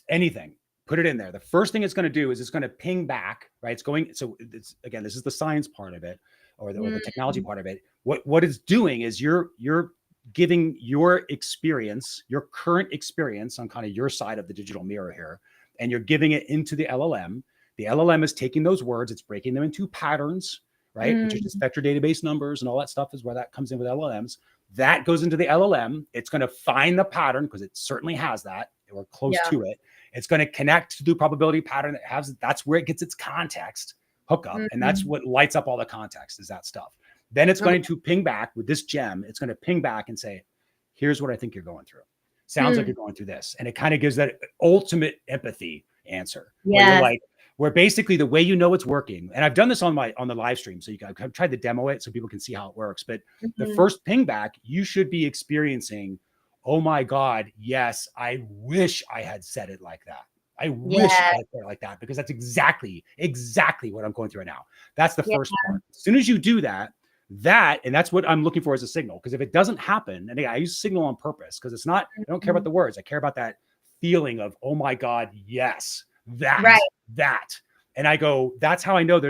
anything, put it in there. The first thing it's going to do is it's going to ping back, right? It's going, so it's, again, this is the science part of it, or the technology part of it. What it's doing is you're giving your experience, your current experience on kind of your side of the digital mirror here, and you're giving it into the LLM. The LLM is taking those words, it's breaking them into patterns, right? Which is just vector database numbers and all that stuff is where that comes in with LLMs. That goes into the LLM. It's going to find the pattern because it certainly has that, or close to it. It's going to connect to the probability pattern that has, that's where it gets its context hookup. And that's what lights up all the context is that stuff. Then it's going to ping back with this gem. It's going to ping back and say, here's what I think you're going through. Sounds like you're going through this. And it kind of gives that ultimate empathy answer. Where you're like, where basically the way you know it's working, and I've done this on the live stream, so I've tried to demo it so people can see how it works. But the first ping back, you should be experiencing, oh my God, yes, I wish I had said it like that. I wish I had said it like that, because that's exactly what I'm going through right now. That's the first part. As soon as you do that, and that's what I'm looking for as a signal. Because if it doesn't happen, and I use signal on purpose, because it's not, I don't care about the words. I care about that feeling of, oh my God, yes, that. And I go, that's how I know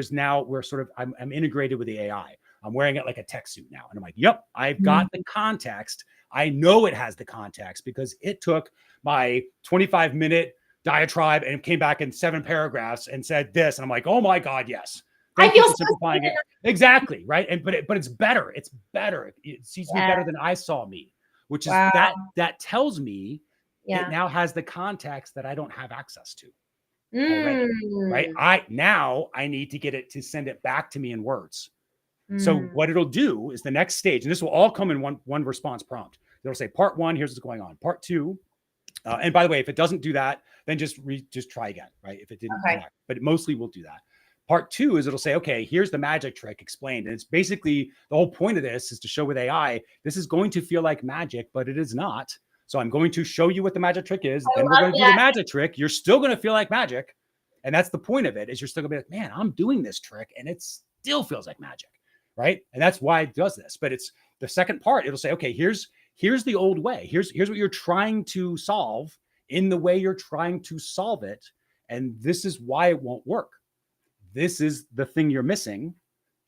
I'm integrated with the AI. I'm wearing it like a tech suit now. And I'm like, yep, I've got the context. I know it has the context because it took my 25-minute diatribe and came back in 7 paragraphs and said this. And I'm like, oh my God, yes. I feel so simplifying it. Exactly. Right. And, but it's better. It's better. It seems to be better than I saw me, which is that tells me it now has the context that I don't have access to. Already, right? I need to get it to send it back to me in words. So what it'll do is the next stage, and this will all come in one response prompt. It'll say part 1, here's what's going on. Part 2, and by the way, if it doesn't do that, then just try again, right? If it didn't connect, but it mostly will do that. Part 2 is it'll say, okay, here's the magic trick explained. And it's basically the whole point of this is to show with AI, this is going to feel like magic, but it is not. So I'm going to show you what the magic trick is. Then we're going to do the magic trick. You're still going to feel like magic. And that's the point of it, is you're still going to be like, man, I'm doing this trick and it still feels like magic, right? And that's why it does this. But it's the second part. It'll say, okay, here's the old way. Here's what you're trying to solve in the way you're trying to solve it. And this is why it won't work. This is the thing you're missing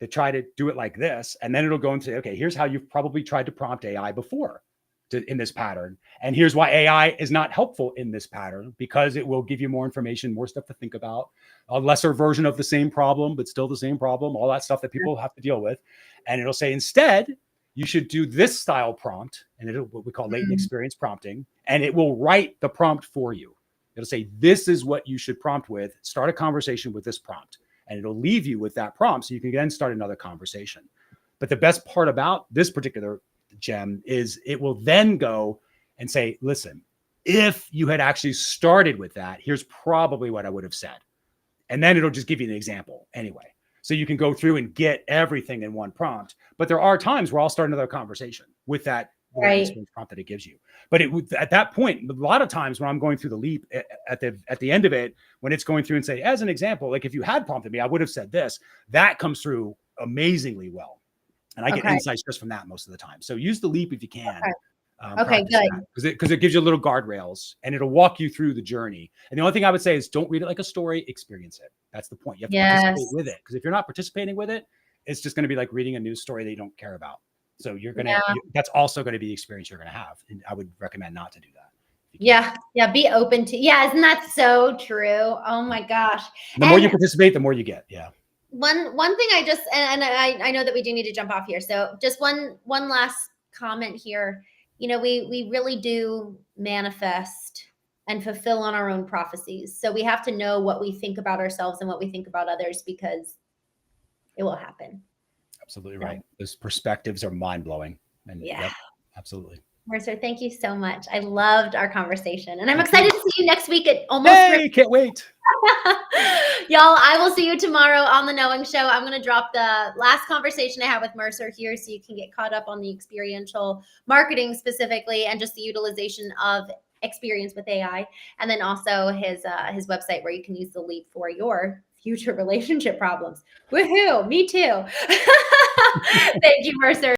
to try to do it like this. And then it'll go and say, okay, here's how you've probably tried to prompt AI before. In this pattern. And here's why AI is not helpful in this pattern, because it will give you more information, more stuff to think about, a lesser version of the same problem, but still the same problem, all that stuff that people have to deal with. And it'll say, instead, you should do this style prompt, and it'll what we call latent Mm. experience prompting, and it will write the prompt for you. It'll say, this is what you should prompt with. Start a conversation with this prompt, and it'll leave you with that prompt so you can then start another conversation. But the best part about this particular gem is it will then go and say, listen, if you had actually started with that, here's probably what I would have said. And then it'll just give you an example anyway. So you can go through and get everything in one prompt. But there are times where I'll start another conversation with that experience prompt that it gives you. But it would, at that point, a lot of times when I'm going through the leap at the end of it, when it's going through and say, as an example, like if you had prompted me, I would have said this. That comes through amazingly well. And I get insights just from that most of the time. So use the leap if you can. Okay, good. Because it gives you little guardrails and it'll walk you through the journey. And the only thing I would say is don't read it like a story, experience it. That's the point. You have to participate with it. Because if you're not participating with it, it's just going to be like reading a news story that you don't care about. So you're going to, that's also going to be the experience you're going to have. And I would recommend not to do that. Yeah. Be open to, isn't that so true? Oh my gosh. The more you participate, the more you get. Yeah. One thing I just, and I know that we do need to jump off here. So just one last comment here. We really do manifest and fulfill on our own prophecies. So we have to know what we think about ourselves and what we think about others, because it will happen. Absolutely right. Those perspectives are mind-blowing. And yep, absolutely. Mercer, thank you so much. I loved our conversation, and I'm excited to see you next week at almost. Hey, can't wait. Y'all, I will see you tomorrow on The Knowing Show. I'm going to drop the last conversation I had with Mercer here so you can get caught up on the experiential marketing specifically and just the utilization of experience with AI. And then also his website where you can use the leap for your future relationship problems. Woohoo! Me too. Thank you, Mercer.